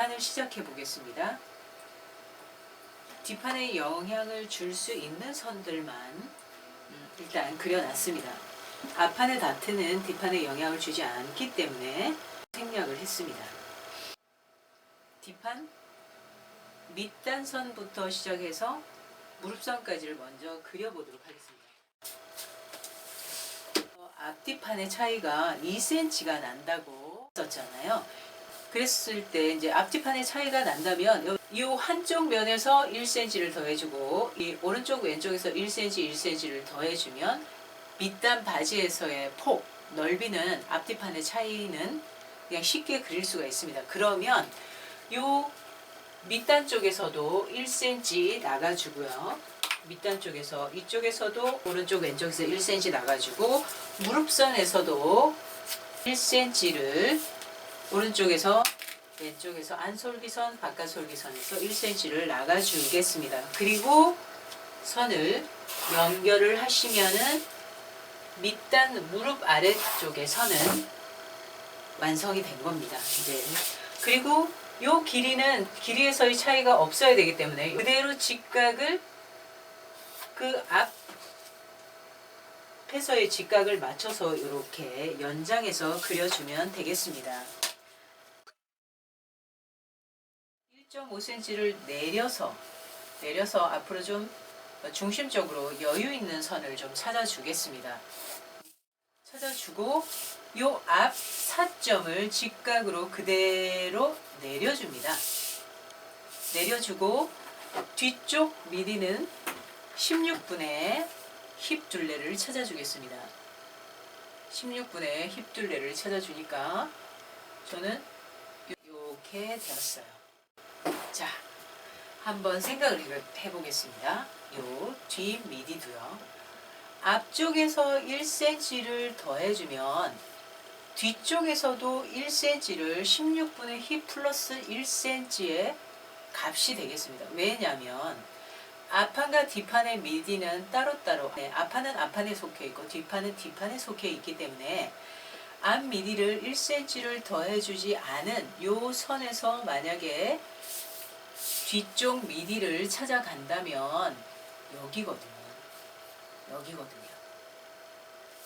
뒷판을 시작해 보겠습니다. 뒷판에 영향을 줄 수 있는 선들만 일단 그려놨습니다. 앞판의 다트는 뒷판에 영향을 주지 않기 때문에 생략을 했습니다. 뒷판 밑단선부터 시작해서 무릎선까지를 먼저 그려보도록 하겠습니다. 앞뒷판의 차이가 2cm가 난다고 썼잖아요. 그랬을 때 이제 앞뒷판의 차이가 난다면 이 한쪽 면에서 1cm를 더해주고 이 오른쪽 왼쪽에서 1cm 1cm를 더해주면 밑단 바지에서의 폭 넓이는 앞뒷판의 차이는 그냥 쉽게 그릴 수가 있습니다. 그러면 이 밑단 쪽에서도 1cm 나가주고요. 밑단 쪽에서 이쪽에서도 오른쪽 왼쪽에서 1cm 나가주고 무릎선에서도 1cm를 오른쪽에서 왼쪽에서 안솔기선 바깥솔기선에서 1cm를 나가주겠습니다. 그리고 선을 연결을 하시면은 밑단 무릎 아래쪽의 선은 완성이 된 겁니다. 이제 그리고 요 길이에서의 차이가 없어야 되기 때문에 그대로 직각을 그 앞에서의 직각을 맞춰서 이렇게 연장해서 그려주면 되겠습니다. 1.5cm를 내려서 앞으로 좀 중심적으로 여유 있는 선을 좀 찾아주겠습니다. 찾아주고 요 앞 사점을 직각으로 그대로 내려줍니다. 내려주고 뒤쪽 미디는 16분의 힙 둘레를 찾아주겠습니다. 16분의 힙 둘레를 찾아주니까 저는 이렇게 되었어요. 자, 한번 생각을 해보겠습니다. 요 뒷 미디도요. 앞쪽에서 1cm를 더해주면 뒤쪽에서도 1cm를 16분의 힙 플러스 1cm의 값이 되겠습니다. 왜냐하면 앞판과 뒷판의 미디는 따로따로 앞판은 앞판에 속해 있고 뒷판은 뒷판에 속해 있기 때문에 앞 미디를 1cm를 더해주지 않은 요 선에서 만약에 뒤쪽 미디를 찾아간다면 여기거든요.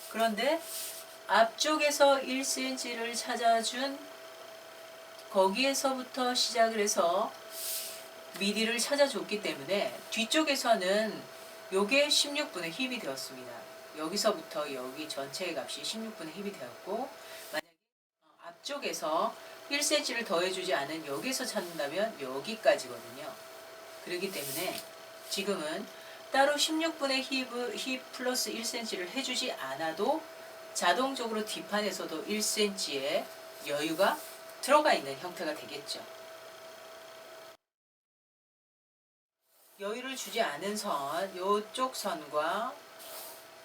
그런데 앞쪽에서 1cm를 찾아준 거기에서부터 시작을 해서 미디를 찾아줬기 때문에 뒤쪽에서는 요게 16분의 힙이 되었습니다. 여기서부터 여기 전체의 값이 16분의 힙이 되었고 만약에 앞쪽에서 1cm를 더해주지 않은 여기서 찾는다면 여기까지거든요. 그렇기 때문에 지금은 따로 16분의 힙 플러스 1cm를 해주지 않아도 자동적으로 뒷판에서도 1cm의 여유가 들어가 있는 형태가 되겠죠. 여유를 주지 않은 선, 이쪽 선과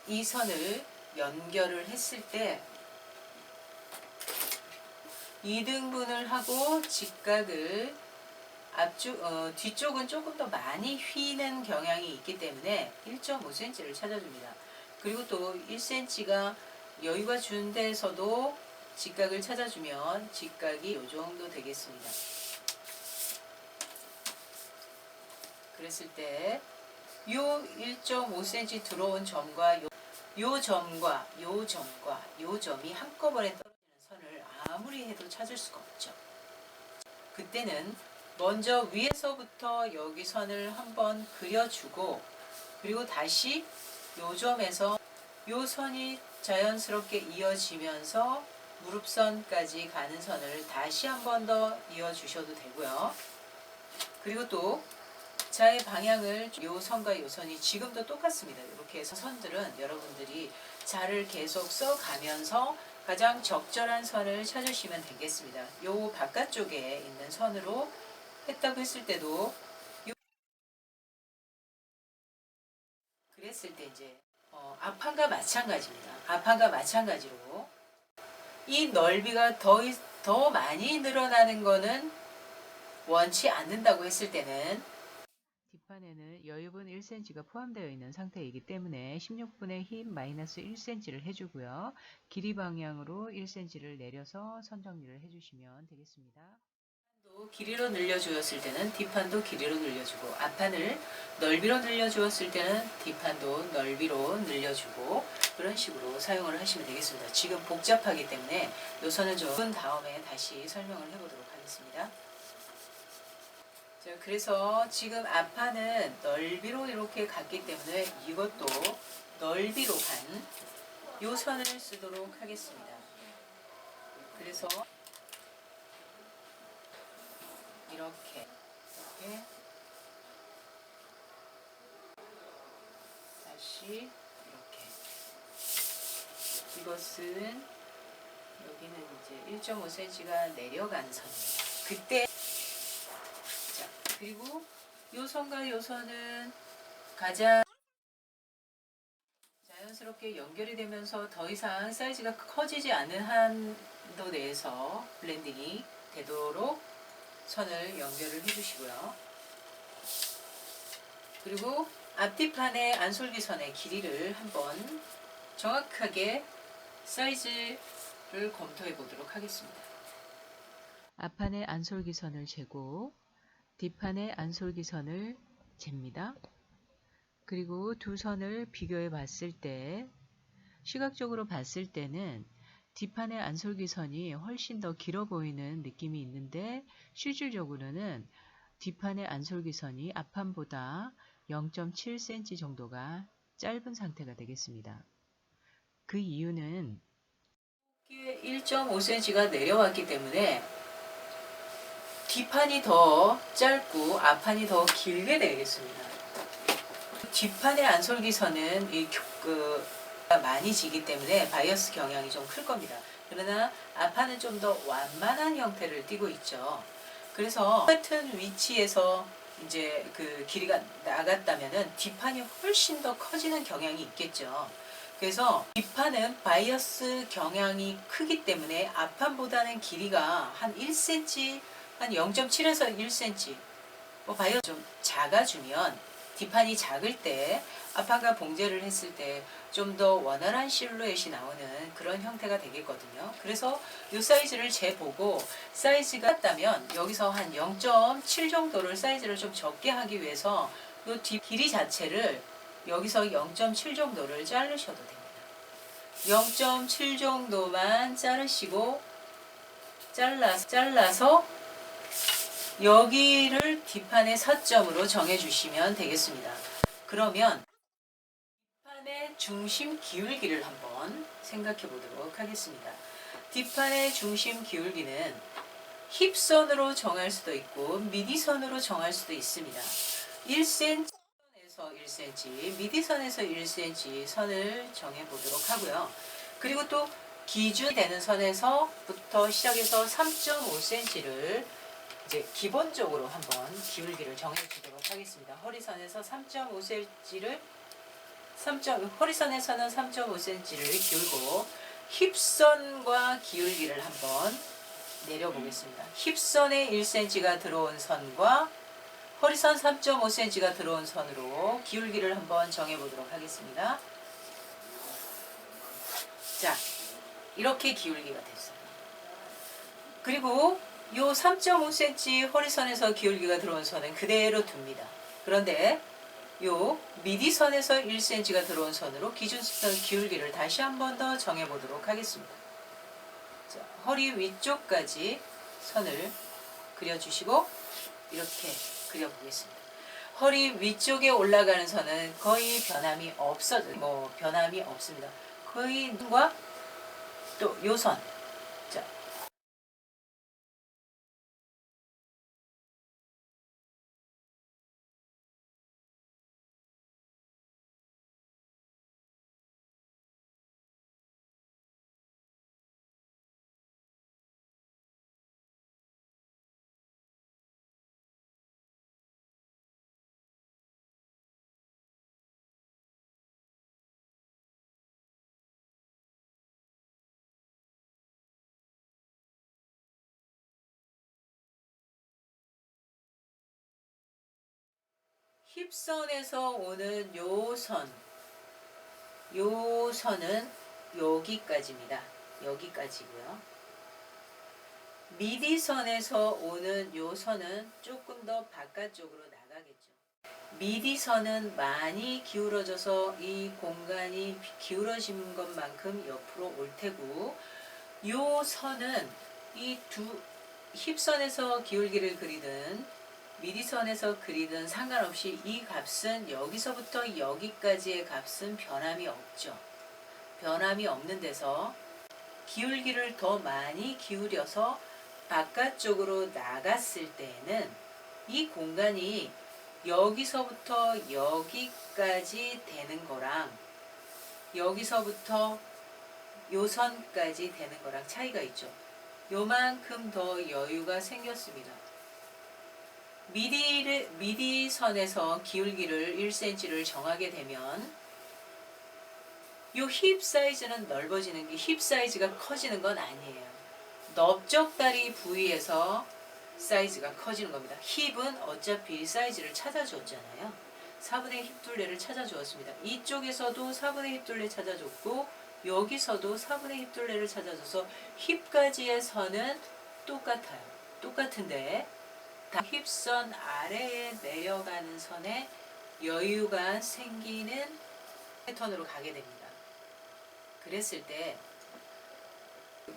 이 선을 연결을 했을 때 2등분을 하고 직각을 뒤쪽은 조금 더 많이 휘는 경향이 있기 때문에 1.5cm를 찾아줍니다. 그리고 또 1cm가 여유가 준 데에서도 직각을 찾아주면 직각이 이 정도 되겠습니다. 그랬을 때 요 1.5cm 들어온 점과 요 점과 요 점이 한꺼번에 떨어지는 선을 아무리 해도 찾을 수가 없죠. 그때는 먼저 위에서부터 여기 선을 한번 그려주고 그리고 다시 요 점에서 요 선이 자연스럽게 이어지면서 무릎선까지 가는 선을 다시 한 번 더 이어주셔도 되고요. 그리고 또 자의 방향을 요 선과 요 선이 지금도 똑같습니다. 이렇게 해서 선들은 여러분들이 자를 계속 써가면서 가장 적절한 선을 찾으시면 되겠습니다. 요 바깥쪽에 있는 선으로 했다고 했을 때도 그랬을 때 이제 앞판과 마찬가지입니다. 앞판과 마찬가지로 이 넓이가 더 많이 늘어나는 거는 원치 않는다고 했을 때는 뒷판에는 여유분 1cm가 포함되어 있는 상태이기 때문에 16분의 힙 마이너스 1cm를 해주고요. 길이 방향으로 1cm를 내려서 선 정리를 해주시면 되겠습니다. 길이로 늘려주었을 때는 뒷판도 길이로 늘려주고, 앞판을 넓이로 늘려주었을 때는 뒷판도 넓이로 늘려주고, 그런 식으로 사용을 하시면 되겠습니다. 지금 복잡하기 때문에 요선은 좀 다음에 다시 설명을 해보도록 하겠습니다. 자, 그래서 지금 앞판은 넓이로 이렇게 갔기 때문에 이것도 넓이로 간 요선을 쓰도록 하겠습니다. 그래서 이렇게 다시 이렇게, 이것은 여기는 이제 1.5cm가 내려간 선입니다. 그때 자, 그리고 요 선과 요 선은 가장 자연스럽게 연결이 되면서 더 이상 사이즈가 커지지 않는 한도 내에서 블렌딩이 되도록 선을 연결을 해주시고요. 그리고 앞뒤판의 안솔기선의 길이를 한번 정확하게 사이즈를 검토해 보도록 하겠습니다. 앞판의 안솔기선을 재고 뒷판의 안솔기선을 잽니다. 그리고 두 선을 비교해 봤을 때 시각적으로 봤을 때는 뒷판의 안솔기선이 훨씬 더 길어 보이는 느낌이 있는데, 실질적으로는 뒷판의 안솔기선이 앞판보다 0.7cm 정도가 짧은 상태가 되겠습니다. 그 이유는 1.5cm가 내려왔기 때문에 뒷판이 더 짧고 앞판이 더 길게 되겠습니다. 뒷판의 안솔기선은 많이 지기 때문에 바이어스 경향이 좀 클 겁니다. 그러나 앞판은 좀 더 완만한 형태를 띠고 있죠. 그래서 같은 위치에서 이제 그 길이가 나갔다면은 뒷판이 훨씬 더 커지는 경향이 있겠죠. 그래서 뒷판은 바이어스 경향이 크기 때문에 앞판보다는 길이가 한 1cm, 한 0.7에서 1cm, 바이어스 좀 작아주면 뒷판이 작을 때 앞판과 봉제를 했을 때 좀 더 원활한 실루엣이 나오는 그런 형태가 되겠거든요. 그래서 이 사이즈를 재보고 사이즈가 같다면 여기서 한 0.7 정도를 사이즈를 좀 적게 하기 위해서 이 뒷 길이 자체를 여기서 0.7 정도를 자르셔도 됩니다. 0.7 정도만 자르시고 잘라서 여기를 뒷판의 사점으로 정해주시면 되겠습니다. 그러면 뒷판의 중심 기울기를 한번 생각해 보도록 하겠습니다. 뒷판의 중심 기울기는 힙선으로 정할 수도 있고 미디선으로 정할 수도 있습니다. 1cm에서 1cm, 미디선에서 1cm 선을 정해 보도록 하고요. 그리고 또 기준 되는 선에서부터 시작해서 3.5cm를 이제 기본적으로 한번 기울기를 정해주도록 하겠습니다. 허리선에서 3.5cm를 허리선에서는 3.5cm를 기울고 힙선과 기울기를 한번 내려보겠습니다. 힙선에 1cm가 들어온 선과 허리선 3.5cm가 들어온 선으로 기울기를 한번 정해보도록 하겠습니다. 자, 이렇게 기울기가 됐어요. 그리고 요 3.5cm 허리선에서 기울기가 들어온 선은 그대로 둡니다. 그런데 요 미디선에서 1cm가 들어온 선으로 기준선 기울기를 다시 한 번 더 정해보도록 하겠습니다. 자, 허리 위쪽까지 선을 그려주시고 이렇게 그려보겠습니다. 허리 위쪽에 올라가는 선은 거의 변함이 변함이 없습니다. 거의 눈과 또 요 선. 자, 힙선에서 오는 요 선은 여기까지입니다. 여기까지고요. 미디선에서 오는 요 선은 조금 더 바깥쪽으로 나가겠죠. 미디선은 많이 기울어져서 이 공간이 기울어진 것만큼 옆으로 올 테고, 요 선은 이 두 힙선에서 기울기를 그리든 미디선에서 그리든 상관없이 이 값은 여기서부터 여기까지의 값은 변함이 없죠. 변함이 없는 데서 기울기를 더 많이 기울여서 바깥쪽으로 나갔을 때에는 이 공간이 여기서부터 여기까지 되는 거랑 여기서부터 요 선까지 되는 거랑 차이가 있죠. 요만큼 더 여유가 생겼습니다. 미디선에서 기울기를 1cm를 정하게 되면 요 힙 사이즈는 넓어지는 게 힙 사이즈가 커지는 건 아니에요. 넓적다리 부위에서 사이즈가 커지는 겁니다. 힙은 어차피 사이즈를 찾아줬잖아요. 4분의 힙 둘레를 찾아주었습니다. 이쪽에서도 4분의 힙 둘레 찾아줬고 여기서도 4분의 힙 둘레를 찾아줘서 힙까지의 선은 똑같아요. 똑같은데 힙선 아래에 내려가는 선에 여유가 생기는 패턴으로 가게 됩니다. 그랬을 때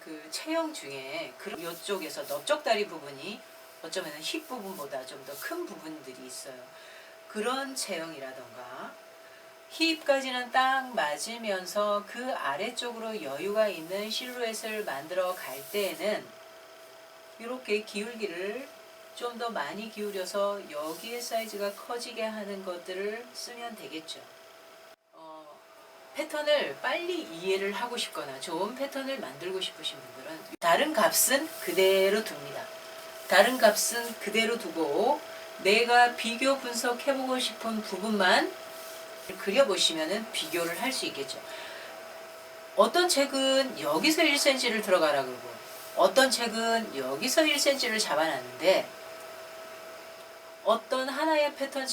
그 체형 중에 이쪽에서 넓적다리 부분이 어쩌면 힙 부분보다 좀 더 큰 부분들이 있어요. 그런 체형이라던가 힙까지는 딱 맞으면서 그 아래쪽으로 여유가 있는 실루엣을 만들어 갈 때에는 이렇게 기울기를 좀 더 많이 기울여서 여기의 사이즈가 커지게 하는 것들을 쓰면 되겠죠. 패턴을 빨리 이해를 하고 싶거나 좋은 패턴을 만들고 싶으신 분들은 다른 값은 그대로 둡니다. 다른 값은 그대로 두고 내가 비교 분석해보고 싶은 부분만 그려보시면 비교를 할 수 있겠죠. 어떤 책은 여기서 1cm를 들어가라 그러고 어떤 책은 여기서 1cm를 잡아놨는데 어떤 하나의 패턴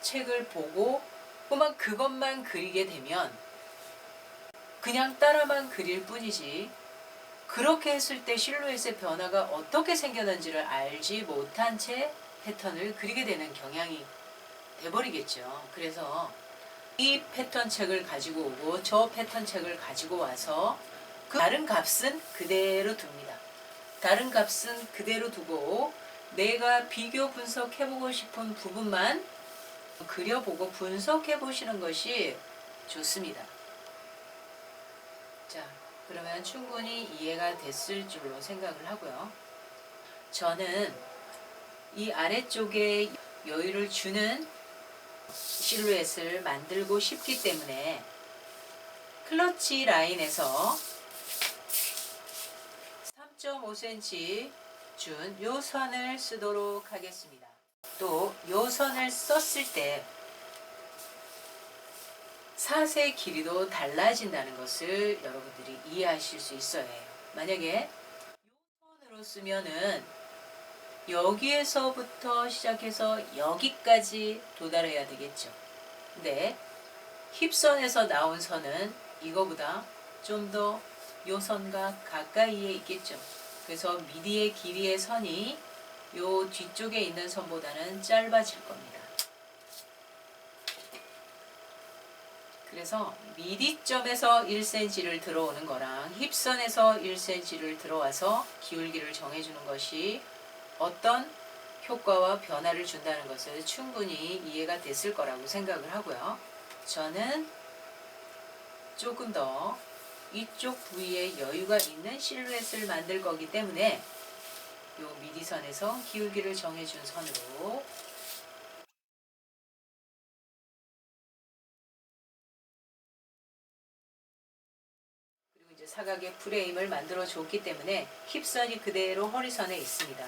책을 보고 그것만 그리게 되면 그냥 따라만 그릴 뿐이지 그렇게 했을 때 실루엣의 변화가 어떻게 생겨난지를 알지 못한 채 패턴을 그리게 되는 경향이 돼버리겠죠. 그래서 이 패턴 책을 가지고 오고 저 패턴 책을 가지고 와서 그 다른 값은 그대로 둡니다. 다른 값은 그대로 두고 내가 비교 분석해보고 싶은 부분만 그려보고 분석해 보시는 것이 좋습니다. 자, 그러면 충분히 이해가 됐을 줄로 생각을 하고요. 저는 이 아래쪽에 여유를 주는 실루엣을 만들고 싶기 때문에 클러치 라인에서 3.5cm 준 요 선을 쓰도록 하겠습니다. 또 요 선을 썼을 때 사세 길이도 달라진다는 것을 여러분들이 이해하실 수 있어야 해요. 만약에 요 선으로 쓰면은 여기에서부터 시작해서 여기까지 도달해야 되겠죠. 근데 힙선에서 나온 선은 이거보다 좀 더 요 선과 가까이에 있겠죠. 그래서 미디의 길이의 선이 요 뒤쪽에 있는 선보다는 짧아질 겁니다. 그래서 미디점에서 1cm를 들어오는 거랑 힙선에서 1cm를 들어와서 기울기를 정해주는 것이 어떤 효과와 변화를 준다는 것을 충분히 이해가 됐을 거라고 생각을 하고요. 저는 조금 더 이쪽 부위에 여유가 있는 실루엣을 만들 거기 때문에 요 미디선에서 기울기를 정해준 선으로 그리고 이제 사각의 프레임을 만들어 줬기 때문에 힙선이 그대로 허리선에 있습니다.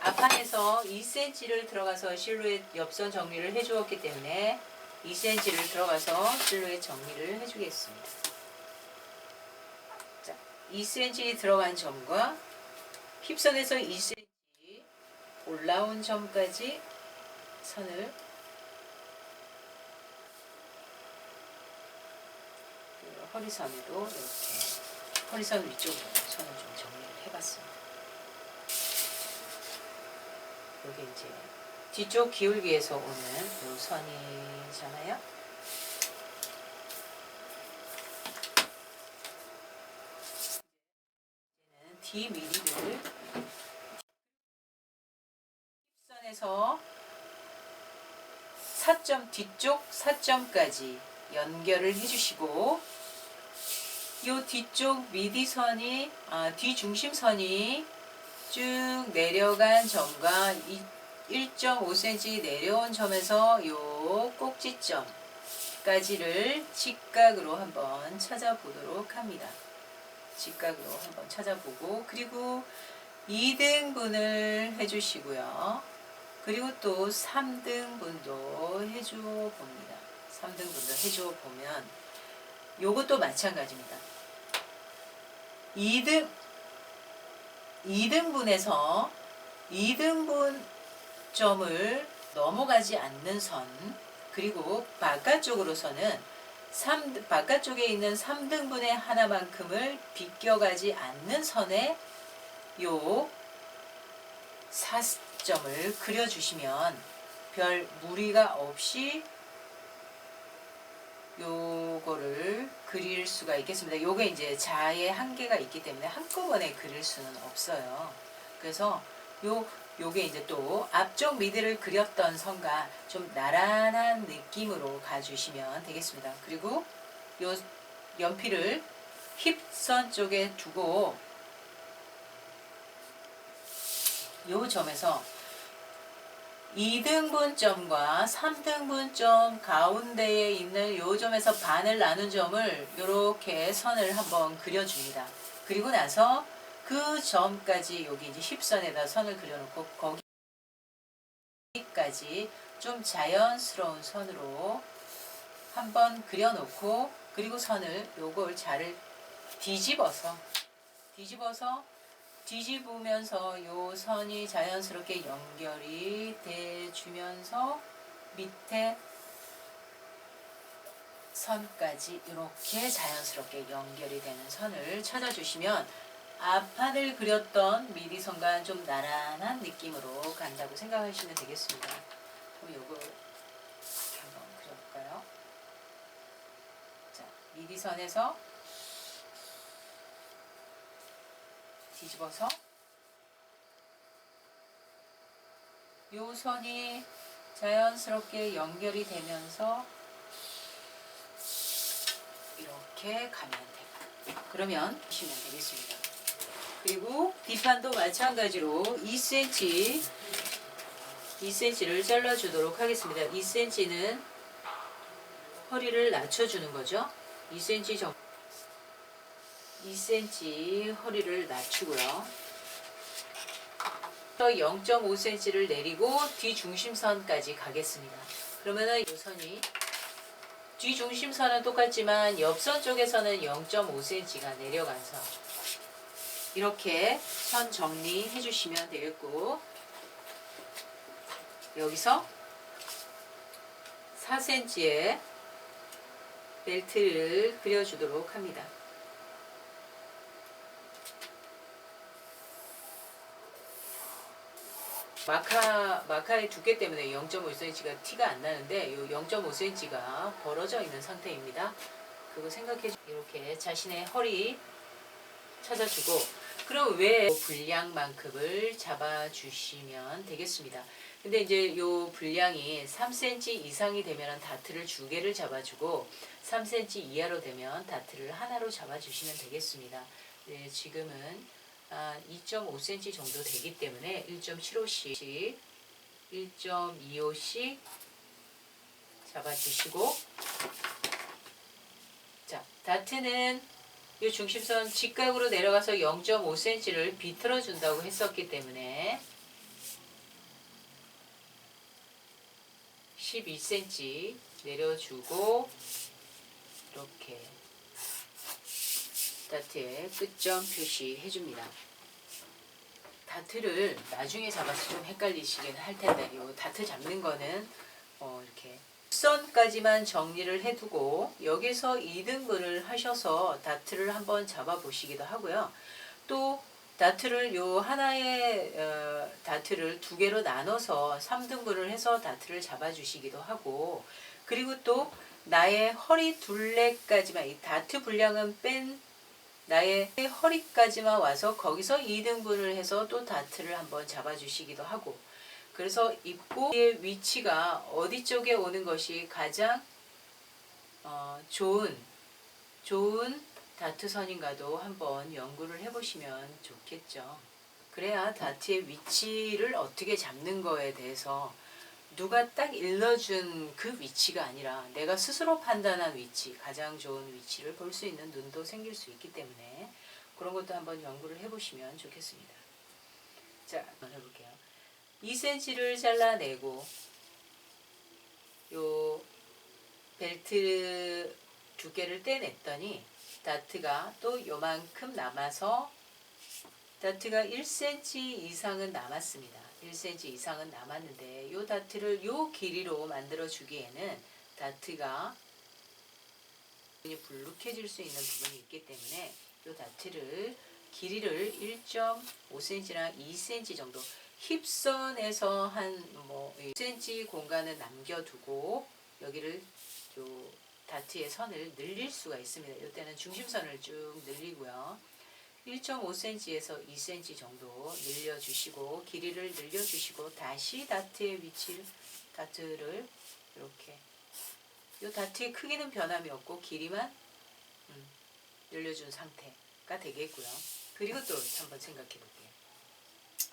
앞판에서 2cm를 들어가서 실루엣 옆선 정리를 해주었기 때문에 2cm를 들어가서 실루엣 정리를 해주겠습니다. 자, 2cm 들어간 점과 힙선에서 2cm 올라온 점까지 선을 허리선에도 이렇게 허리선 위쪽으로 선을 좀 정리를 해봤습니다. 여기 이제 뒤쪽 기울기에서 오는 요 선이잖아요. 이제는 D 미리를 힙선에서 4점 뒤쪽 4점까지 연결을 해주시고 요 뒤쪽 미디선이 뒤중심선이 쭉 내려간 점과 1.5cm 내려온 점에서 요 꼭지점까지를 직각으로 한번 찾아보도록 합니다. 직각으로 한번 찾아보고 그리고 2등분을 해주시고요. 그리고 또 3등분도 해줘 봅니다. 3등분도 해줘 보면 요것도 마찬가지입니다. 2등분에서 2등분 점을 넘어가지 않는 선 그리고 바깥쪽으로서는 바깥쪽에 있는 3등분의 하나만큼을 비껴가지 않는 선에 요 4점을 그려주시면 별 무리가 없이 요거를 그릴 수가 있겠습니다. 요게 이제 자의 한계가 있기 때문에 한꺼번에 그릴 수는 없어요. 그래서 요게 이제 또 앞쪽 미드를 그렸던 선과 좀 나란한 느낌으로 가주시면 되겠습니다. 그리고 요 연필을 힙선 쪽에 두고 요 점에서 2등분점과 3등분점 가운데에 있는 요 점에서 반을 나눈 점을 이렇게 선을 한번 그려줍니다. 그리고 나서 그 점까지 여기 이제 힙선에다 선을 그려놓고 거기까지 좀 자연스러운 선으로 한번 그려놓고 그리고 선을 요걸 잘 뒤집으면서 요 선이 자연스럽게 연결이 돼주면서 밑에 선까지 이렇게 자연스럽게 연결이 되는 선을 찾아주시면 앞판을 그렸던 미디선과 좀 나란한 느낌으로 간다고 생각하시면 되겠습니다. 그럼 요거 이렇게 한번 그려볼까요? 자, 미디선에서 뒤집어서 요 선이 자연스럽게 연결이 되면서 이렇게 가면 됩니다. 그러면 보시면 되겠습니다. 그리고 뒷판도 마찬가지로 2cm를 잘라주도록 하겠습니다. 2cm는 허리를 낮춰주는 거죠. 2cm 허리를 낮추고요. 0.5cm를 내리고 뒤중심선까지 가겠습니다. 그러면은 이 선이 뒤중심선은 똑같지만 옆선 쪽에서는 0.5cm가 내려간 선 이렇게 선 정리해 주시면 되겠고 여기서 4cm의 벨트를 그려주도록 합니다. 마카의 두께 때문에 0.5cm가 티가 안 나는데 이 0.5cm가 벌어져 있는 상태입니다. 그거 생각해 이렇게 자신의 허리 찾아주고 그럼 왜 분량만큼을 잡아주시면 되겠습니다. 근데 이제 요 분량이 3cm 이상이 되면 다트를 2개를 잡아주고 3cm 이하로 되면 다트를 하나로 잡아주시면 되겠습니다. 네, 지금은 2.5cm 정도 되기 때문에 1.75씩 1.25씩 잡아주시고 자 다트는 이 중심선 직각으로 내려가서 0.5cm를 비틀어 준다고 했었기 때문에 12cm 내려주고 이렇게 다트에 끝점 표시해 줍니다. 다트를 나중에 잡아서 좀 헷갈리시긴 할 텐데 요 다트 잡는 거는 이렇게 선까지만 정리를 해두고 여기서 2등분을 하셔서 다트를 한번 잡아 보시기도 하고요. 또 다트를 요 하나의 다트를 두 개로 나눠서 3등분을 해서 다트를 잡아주시기도 하고, 그리고 또 나의 허리 둘레까지만, 이 다트 분량은 뺀 나의 허리까지만 와서 거기서 2등분을 해서 또 다트를 한번 잡아주시기도 하고, 그래서 입고의 위치가 어디 쪽에 오는 것이 가장 좋은 다트선인가도 한번 연구를 해보시면 좋겠죠. 그래야 다트의 위치를 어떻게 잡는 거에 대해서 누가 딱 일러준 그 위치가 아니라 내가 스스로 판단한 위치, 가장 좋은 위치를 볼 수 있는 눈도 생길 수 있기 때문에 그런 것도 한번 연구를 해보시면 좋겠습니다. 자, 한번 해볼게요. 2cm를 잘라내고 요 벨트 두께를 떼냈더니 다트가 또 요만큼 남아서 다트가 1cm 이상은 남았습니다. 1cm 이상은 남았는데 요 다트를 요 길이로 만들어 주기에는 다트가 불룩해질 수 있는 부분이 있기 때문에 요 다트를 길이를 1.5cm나 2cm 정도 힙선에서 한 1cm 공간을 남겨두고 여기를 요 다트의 선을 늘릴 수가 있습니다. 이때는 중심선을 쭉 늘리고요. 1.5cm에서 2cm 정도 늘려주시고 길이를 늘려주시고 다시 다트의 위치를 다트를 이렇게 이 다트의 크기는 변함이 없고 길이만 늘려준 상태가 되겠고요. 그리고 또 한번 생각해 볼게요.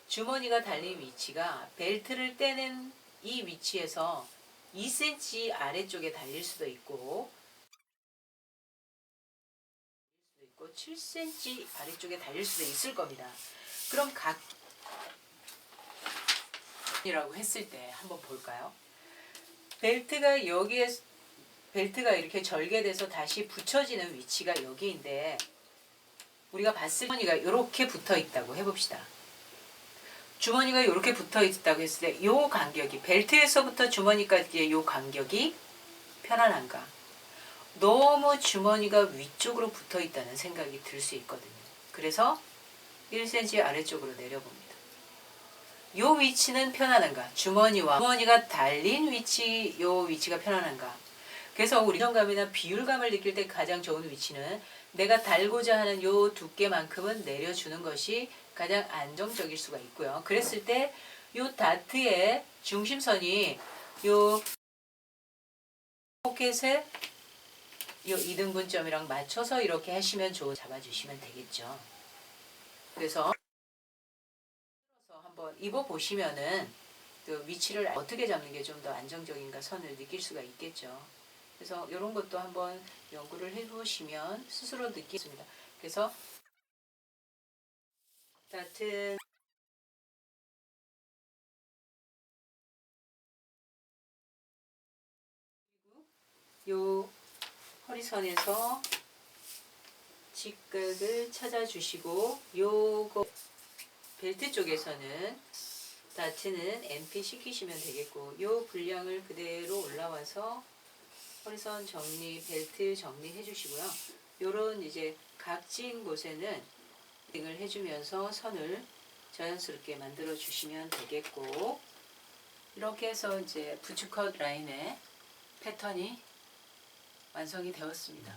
주머니가 달린 위치가 벨트를 떼는 이 위치에서 2cm 아래쪽에 달릴 수도 있고 7cm 아래쪽에 달릴 수도 있을 겁니다. 그럼 각이라고 했을 때 한번 볼까요? 벨트가 이렇게 절개돼서 다시 붙여지는 위치가 여기인데 우리가 봤을 때 주머니가 이렇게 붙어 있다고 해봅시다. 주머니가 이렇게 붙어 있다고 했을 때 이 간격이 벨트에서부터 주머니까지의 이 간격이 편안한가? 너무 주머니가 위쪽으로 붙어 있다는 생각이 들 수 있거든요. 그래서 1cm 아래쪽으로 내려봅니다. 이 위치는 편안한가? 주머니가 달린 위치, 이 위치가 편안한가? 그래서 우리 리정감이나 비율감을 느낄 때 가장 좋은 위치는 내가 달고자 하는 이 두께만큼은 내려주는 것이 가장 안정적일 수가 있고요. 그랬을 때 이 다트의 중심선이 이 포켓에 이 2등분점이랑 맞춰서 이렇게 하시면 잡아주시면 되겠죠. 그래서 한번 입어보시면은 그 위치를 어떻게 잡는 게 좀 더 안정적인가 선을 느낄 수가 있겠죠. 그래서 이런 것도 한번 연구를 해보시면 스스로 느끼겠습니다. 그래서 같은 요 허리선에서 직각을 찾아주시고 요거 벨트 쪽에서는 다트는 NP 시키시면 되겠고 요 분량을 그대로 올라와서 허리선 정리, 벨트 정리해 주시고요. 요런 이제 각진 곳에는 링을 해주면서 선을 자연스럽게 만들어 주시면 되겠고 이렇게 해서 이제 부츠컷 라인의 패턴이 완성이 되었습니다.